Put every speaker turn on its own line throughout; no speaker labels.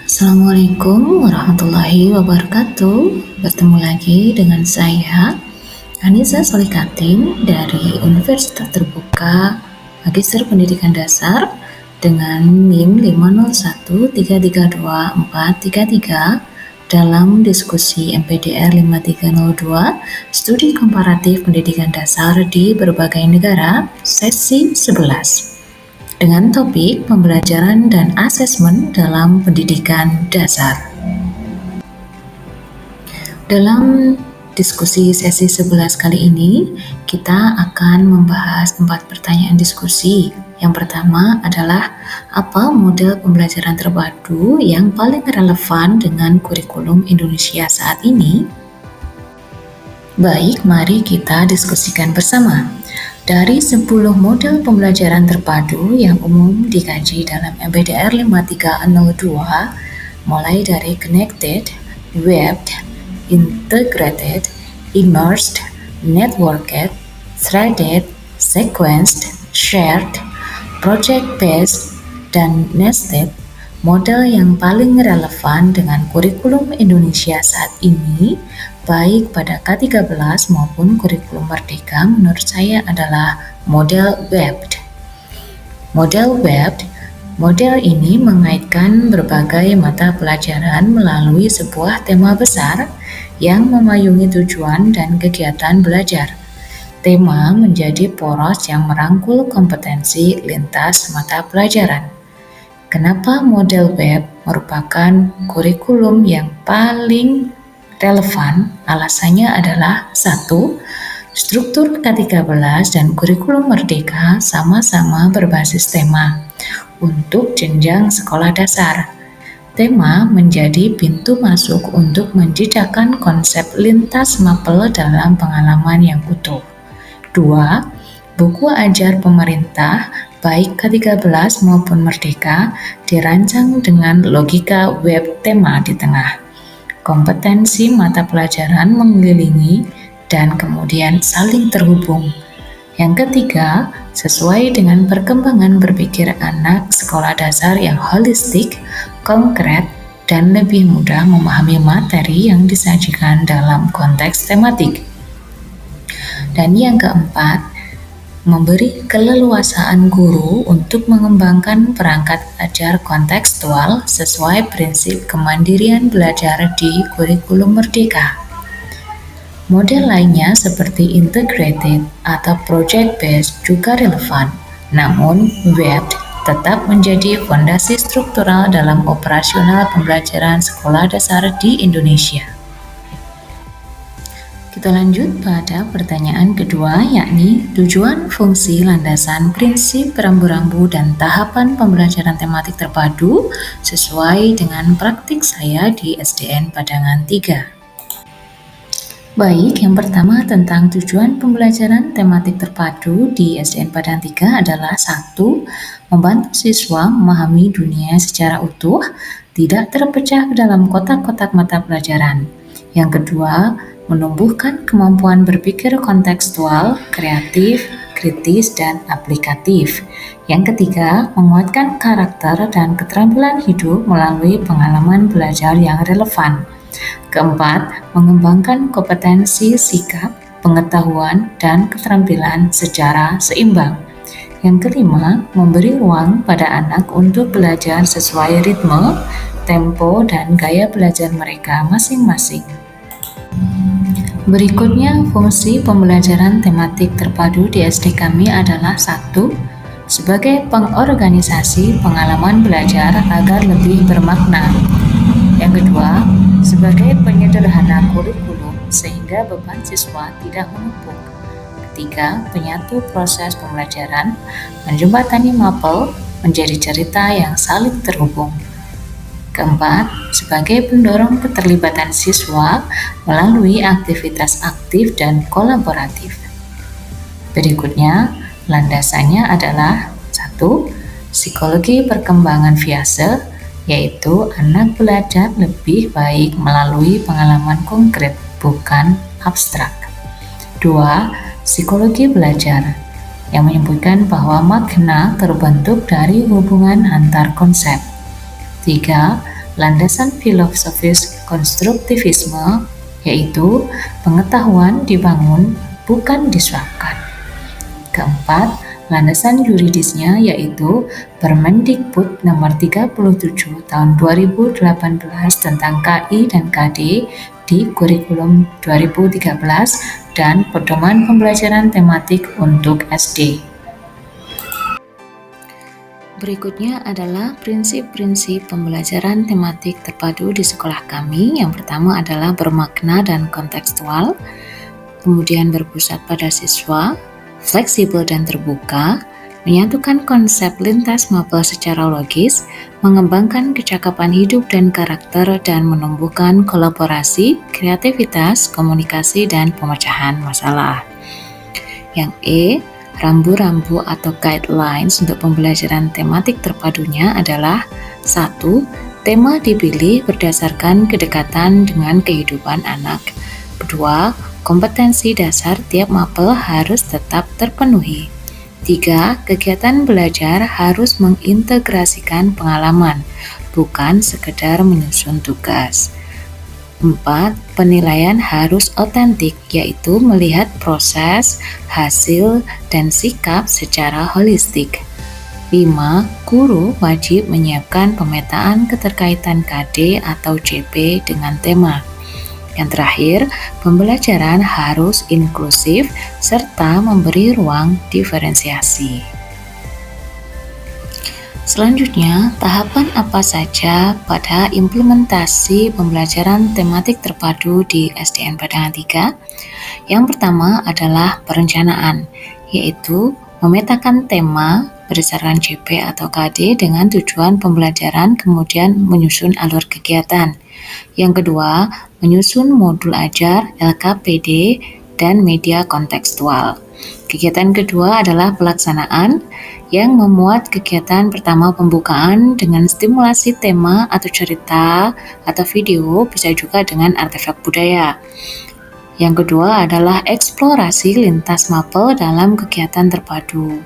Assalamualaikum warahmatullahi wabarakatuh. Bertemu lagi dengan saya Anissa Solikatin dari Universitas Terbuka Magister Pendidikan Dasar dengan NIM 501332433 dalam diskusi MPDR 5302 Studi Komparatif Pendidikan Dasar di Berbagai Negara sesi 11 dengan topik pembelajaran dan asesmen dalam pendidikan dasar. Dalam diskusi sesi 11 kali ini, kita akan membahas 4 pertanyaan diskusi. Yang pertama adalah, apa model pembelajaran terpadu yang paling relevan dengan kurikulum Indonesia saat ini? Baik, mari kita diskusikan bersama. Dari 10 model pembelajaran terpadu yang umum dikaji dalam MPDR 5302, mulai dari connected, webbed, integrated, immersed, networked, threaded, sequenced, shared, project-based, dan nested, model yang paling relevan dengan kurikulum Indonesia saat ini, baik pada K13 maupun kurikulum Merdeka, menurut saya adalah model webbed. Model ini mengaitkan berbagai mata pelajaran melalui sebuah tema besar yang memayungi tujuan dan kegiatan belajar. Tema menjadi poros yang merangkul kompetensi lintas mata pelajaran. Kenapa model web merupakan kurikulum yang paling relevan? Alasannya adalah 1. Struktur K13 dan kurikulum Merdeka sama-sama berbasis tema untuk jenjang sekolah dasar. Tema menjadi pintu masuk untuk menjejakkan konsep lintas mapel dalam pengalaman yang utuh. 2. Buku ajar pemerintah baik K13 maupun Merdeka dirancang dengan logika web tema di tengah. Kompetensi mata pelajaran mengelilingi dan kemudian saling terhubung. Yang ketiga, sesuai dengan perkembangan berpikir anak sekolah dasar yang holistik, konkret, dan lebih mudah memahami materi yang disajikan dalam konteks tematik. Dan yang keempat, memberi keleluasaan guru untuk mengembangkan perangkat ajar kontekstual sesuai prinsip kemandirian belajar di kurikulum Merdeka. Model lainnya seperti integrated atau project-based juga relevan, namun webbed tetap menjadi fondasi struktural dalam operasional pembelajaran sekolah dasar di Indonesia. Kita lanjut pada pertanyaan kedua, yakni tujuan, fungsi, landasan, prinsip, rambu-rambu, dan tahapan pembelajaran tematik terpadu sesuai dengan praktik saya di SDN Padangan 3. Baik, yang pertama tentang tujuan pembelajaran tematik terpadu di SDN Padang 3 adalah 1. Membantu siswa memahami dunia secara utuh, tidak terpecah ke dalam kotak-kotak mata pelajaran. Yang kedua, menumbuhkan kemampuan berpikir kontekstual, kreatif, kritis, dan aplikatif. Yang ketiga, menguatkan karakter dan keterampilan hidup melalui pengalaman belajar yang relevan. Keempat, mengembangkan kompetensi sikap, pengetahuan, dan keterampilan secara seimbang. Yang kelima, memberi ruang pada anak untuk belajar sesuai ritme, tempo, dan gaya belajar mereka masing-masing. Berikutnya, fungsi pembelajaran tematik terpadu di SD kami adalah 1. Sebagai pengorganisasi pengalaman belajar agar lebih bermakna. Yang kedua, sebagai penyederhana kurikulum sehingga beban siswa tidak menumpuk. Ketiga, penyatu proses pembelajaran, menjembatani mapel menjadi cerita yang saling terhubung. Keempat, sebagai pendorong keterlibatan siswa melalui aktivitas aktif dan kolaboratif. Berikutnya, landasannya adalah 1. Psikologi perkembangan Viase, yaitu anak belajar lebih baik melalui pengalaman konkret, bukan abstrak. 2. Psikologi belajar, yang menyebutkan bahwa makna terbentuk dari hubungan antar konsep. 3. landasan filosofis konstruktivisme, yaitu pengetahuan dibangun, bukan disuapkan. Keempat, landasan yuridisnya yaitu Permendikbud nomor 37 tahun 2018 tentang KI dan KD di kurikulum 2013 dan pedoman pembelajaran tematik untuk SD. Berikutnya adalah prinsip-prinsip pembelajaran tematik terpadu di sekolah kami. Yang pertama adalah bermakna dan kontekstual, kemudian berpusat pada siswa, fleksibel dan terbuka, menyatukan konsep lintas mapel secara logis, mengembangkan kecakapan hidup dan karakter, dan menumbuhkan kolaborasi, kreativitas, komunikasi, dan pemecahan masalah. Yang E, rambu-rambu atau guidelines untuk pembelajaran tematik terpadunya adalah 1. Tema dipilih berdasarkan kedekatan dengan kehidupan anak. 2. Kompetensi dasar tiap mapel harus tetap terpenuhi. 3. Kegiatan belajar harus mengintegrasikan pengalaman, bukan sekedar menyusun tugas. 4. Penilaian harus otentik, yaitu melihat proses, hasil, dan sikap secara holistik. 5. Guru wajib menyiapkan pemetaan keterkaitan KD atau CP dengan tema. Yang terakhir, pembelajaran harus inklusif serta memberi ruang diferensiasi. Selanjutnya, tahapan apa saja pada implementasi pembelajaran tematik terpadu di SDN Padangan 3? Yang pertama adalah perencanaan, yaitu memetakan tema berdasarkan CP atau KD dengan tujuan pembelajaran, kemudian menyusun alur kegiatan. Yang kedua, menyusun modul ajar, LKPD, dan media kontekstual. Kegiatan kedua adalah pelaksanaan, yang memuat kegiatan pertama pembukaan dengan stimulasi tema atau cerita atau video, bisa juga dengan artefak budaya. Yang kedua adalah eksplorasi lintas mapel dalam kegiatan terpadu.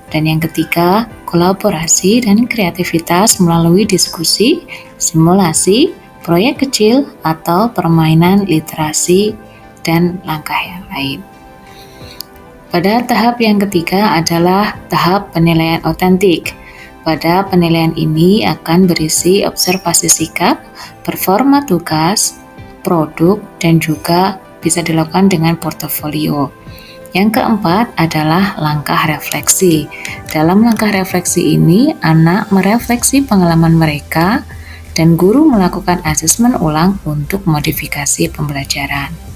Dan yang ketiga, kolaborasi dan kreativitas melalui diskusi, simulasi, proyek kecil, atau permainan literasi, dan langkah yang lain. Pada tahap yang ketiga adalah tahap penilaian otentik. Pada penilaian ini akan berisi observasi sikap, performa tugas, produk, dan juga bisa dilakukan dengan portofolio. Yang keempat adalah langkah refleksi. Dalam langkah refleksi ini, anak merefleksi pengalaman mereka dan guru melakukan asesmen ulang untuk modifikasi pembelajaran.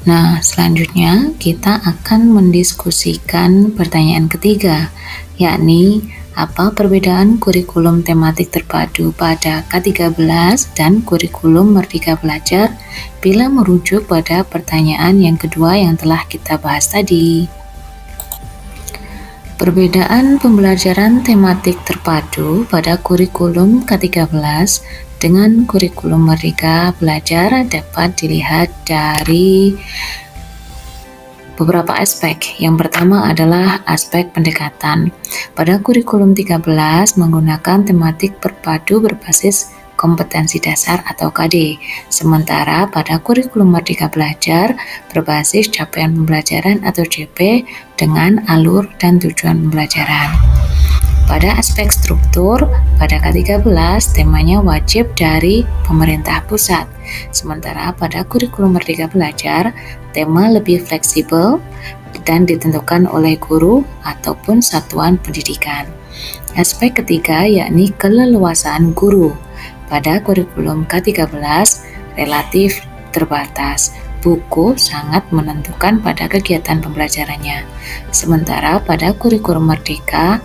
Nah, selanjutnya kita akan mendiskusikan pertanyaan ketiga, yakni apa perbedaan kurikulum tematik terpadu pada K13 dan kurikulum Merdeka Belajar bila merujuk pada pertanyaan yang kedua yang telah kita bahas tadi. Perbedaan pembelajaran tematik terpadu pada kurikulum K13 dengan kurikulum Merdeka Belajar dapat dilihat dari beberapa aspek. Yang pertama adalah aspek pendekatan. Pada kurikulum 13 menggunakan tematik terpadu berbasis kompetensi dasar atau KD, sementara pada kurikulum Merdeka Belajar berbasis capaian pembelajaran atau CP dengan alur dan tujuan pembelajaran. Pada aspek struktur, pada K13 temanya wajib dari pemerintah pusat, sementara pada kurikulum Merdeka Belajar tema lebih fleksibel dan ditentukan oleh guru ataupun satuan pendidikan. Aspek ketiga yakni keleluasaan guru. Pada kurikulum K13 relatif terbatas. Buku sangat menentukan pada kegiatan pembelajarannya. Sementara pada kurikulum Merdeka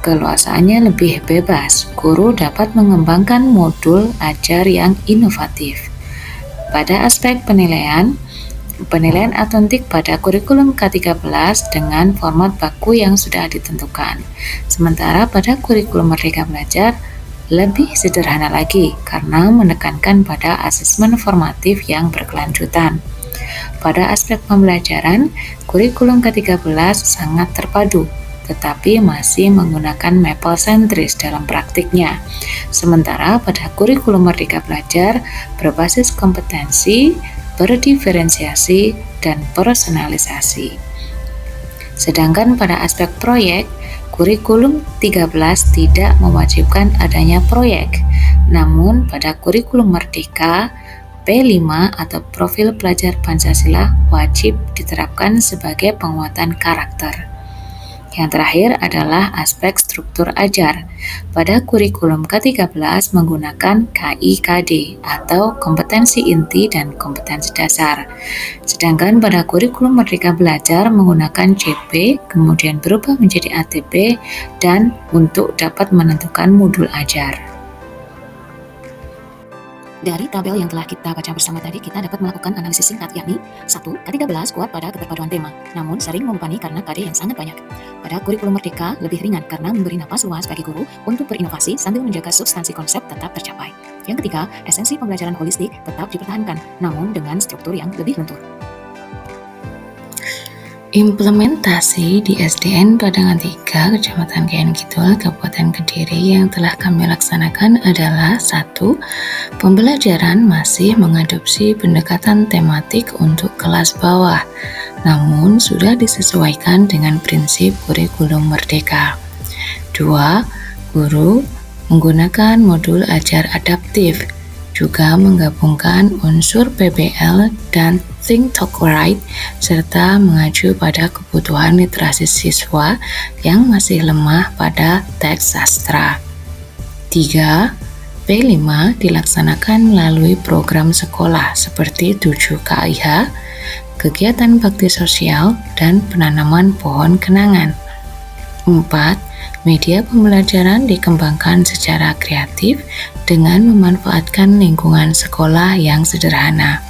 keluasaannya lebih bebas. Guru dapat mengembangkan modul ajar yang inovatif. Pada aspek penilaian otentik pada kurikulum K13 dengan format baku yang sudah ditentukan. Sementara pada kurikulum Merdeka Belajar lebih sederhana lagi karena menekankan pada asesmen formatif yang berkelanjutan. Pada aspek pembelajaran, kurikulum K13 sangat terpadu. tetapi masih menggunakan Maple sentris dalam praktiknya. Sementara pada kurikulum Merdeka Belajar berbasis kompetensi, berdiferensiasi, dan personalisasi. Sedangkan pada aspek proyek, kurikulum 13 tidak mewajibkan adanya proyek. Namun pada kurikulum Merdeka, P5 atau profil pelajar Pancasila wajib diterapkan sebagai penguatan karakter. Yang terakhir adalah aspek struktur ajar. Pada kurikulum ke-13 menggunakan KIKD atau kompetensi inti dan kompetensi dasar. Sedangkan pada kurikulum Merdeka Belajar menggunakan CP, kemudian berubah menjadi ATP, dan untuk dapat menentukan modul ajar. Dari tabel yang telah kita baca bersama tadi, kita dapat melakukan analisis singkat, yakni 1. K13 kuat pada keterpaduan tema, namun sering membebani karena KD yang sangat banyak. Pada kurikulum Merdeka lebih ringan karena memberi napas luas bagi guru untuk berinovasi sambil menjaga substansi konsep tetap tercapai. Yang ketiga, esensi pembelajaran holistik tetap dipertahankan, namun dengan struktur yang lebih lentur. Implementasi di SDN Padangan 3, Kecamatan Kayan Kidul, Kabupaten Kediri yang telah kami laksanakan adalah 1. Pembelajaran masih mengadopsi pendekatan tematik untuk kelas bawah, namun sudah disesuaikan dengan prinsip kurikulum Merdeka. 2. Guru menggunakan modul ajar adaptif, juga menggabungkan unsur PBL dan Think Talk Write, serta mengacu pada kebutuhan literasi siswa yang masih lemah pada teks sastra. 3. P5 dilaksanakan melalui program sekolah seperti 7 KIH, kegiatan bakti sosial, dan penanaman pohon kenangan. 4. Media pembelajaran dikembangkan secara kreatif dengan memanfaatkan lingkungan sekolah yang sederhana.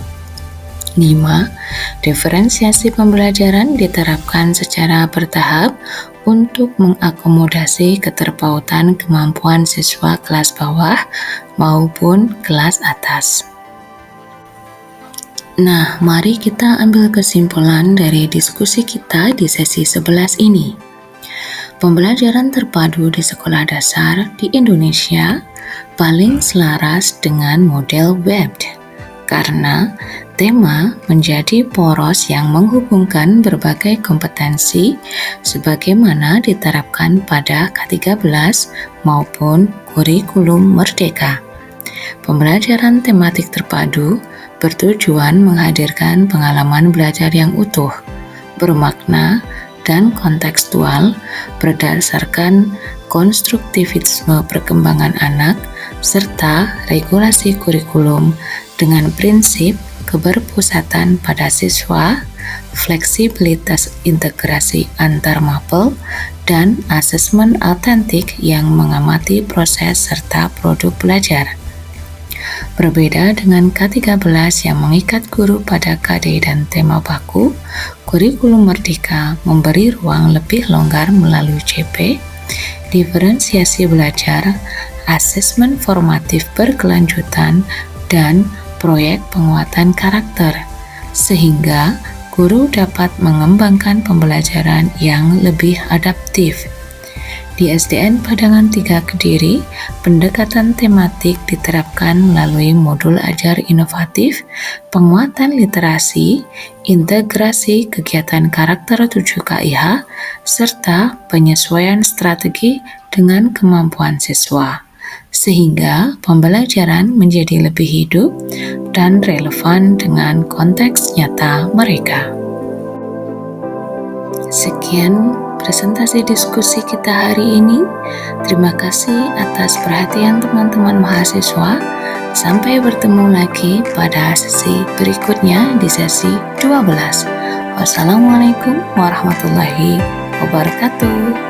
5. Diferensiasi pembelajaran diterapkan secara bertahap untuk mengakomodasi keterpautan kemampuan siswa kelas bawah maupun kelas atas. Nah, mari kita ambil kesimpulan dari diskusi kita di sesi 11 ini. Pembelajaran terpadu di sekolah dasar di Indonesia paling selaras dengan model WEBD karena tema menjadi poros yang menghubungkan berbagai kompetensi sebagaimana diterapkan pada K13 maupun kurikulum Merdeka. Pembelajaran tematik terpadu bertujuan menghadirkan pengalaman belajar yang utuh, bermakna, dan kontekstual berdasarkan konstruktivisme perkembangan anak serta regulasi kurikulum dengan prinsip keberpusatan pada siswa, fleksibilitas integrasi antar mapel, dan asesmen autentik yang mengamati proses serta produk belajar. Berbeda dengan K13 yang mengikat guru pada KD dan tema baku, kurikulum Merdeka memberi ruang lebih longgar melalui CP, diferensiasi belajar, asesmen formatif berkelanjutan, dan proyek penguatan karakter, sehingga guru dapat mengembangkan pembelajaran yang lebih adaptif. Di SDN Padangan 3 Kediri, pendekatan tematik diterapkan melalui modul ajar inovatif, penguatan literasi, integrasi kegiatan karakter 7 KIH, serta penyesuaian strategi dengan kemampuan siswa, sehingga pembelajaran menjadi lebih hidup dan relevan dengan konteks nyata mereka. Sekian presentasi diskusi kita hari ini. Terima kasih atas perhatian teman-teman mahasiswa. Sampai bertemu lagi pada sesi berikutnya di sesi 12. Wassalamualaikum warahmatullahi wabarakatuh.